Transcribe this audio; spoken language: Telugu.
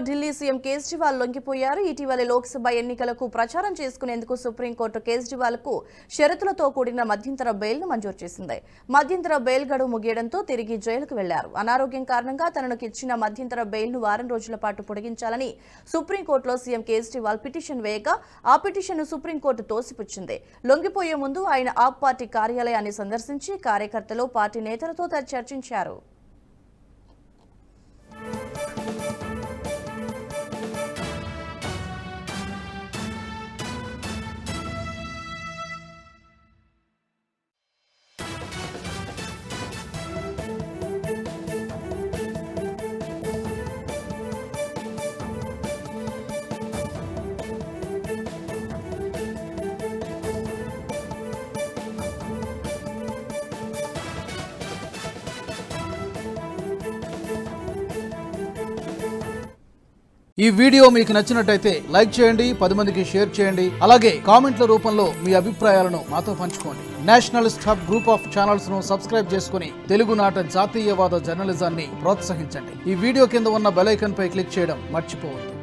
ఢిల్లీ సీఎం కేజ్రీవాల్ లొంగిపోయారు. ఇటీవల లోక్సభ ఎన్నికలకు ప్రచారం చేసుకునేందుకు సుప్రీంకోర్టు కేజ్రీవాల్కు షరతులతో కూడిన మధ్యంతర బెయిల్ను మంజూరు చేసింది. మధ్యంతర బెయిల్ గడువు ముగియడంతో తిరిగి జైలుకు వెళ్లారు. అనారోగ్యం కారణంగా తనకు ఇచ్చిన మధ్యంతర బెయిల్ను వారం రోజుల పాటు పొడిగించాలని సుప్రీంకోర్టులో సీఎం కేజ్రీవాల్ పిటిషన్ వేయగా ఆ పిటిషన్ను సుప్రీంకోర్టు తోసిపుచ్చింది. లొంగిపోయే ముందు ఆయన ఆప్ పార్టీ కార్యాలయాన్ని సందర్శించి కార్యకర్తలు, పార్టీ నేతలతో చర్చించారు. ఈ వీడియో మీకు నచ్చినట్టయితే లైక్ చేయండి, 10 మందికి షేర్ చేయండి. అలాగే కామెంట్ల రూపంలో మీ అభిప్రాయాలను మాతో పంచుకోండి. Nationalist hub group of channels ను సబ్స్క్రైబ్ చేసుకుని తెలుగునాట జాతీయవాద జర్నలిజాన్ని ప్రోత్సహించండి. ఈ వీడియో కింద ఉన్న బెల్ ఐకాన్ పై క్లిక్ చేయడం మర్చిపోవద్దు.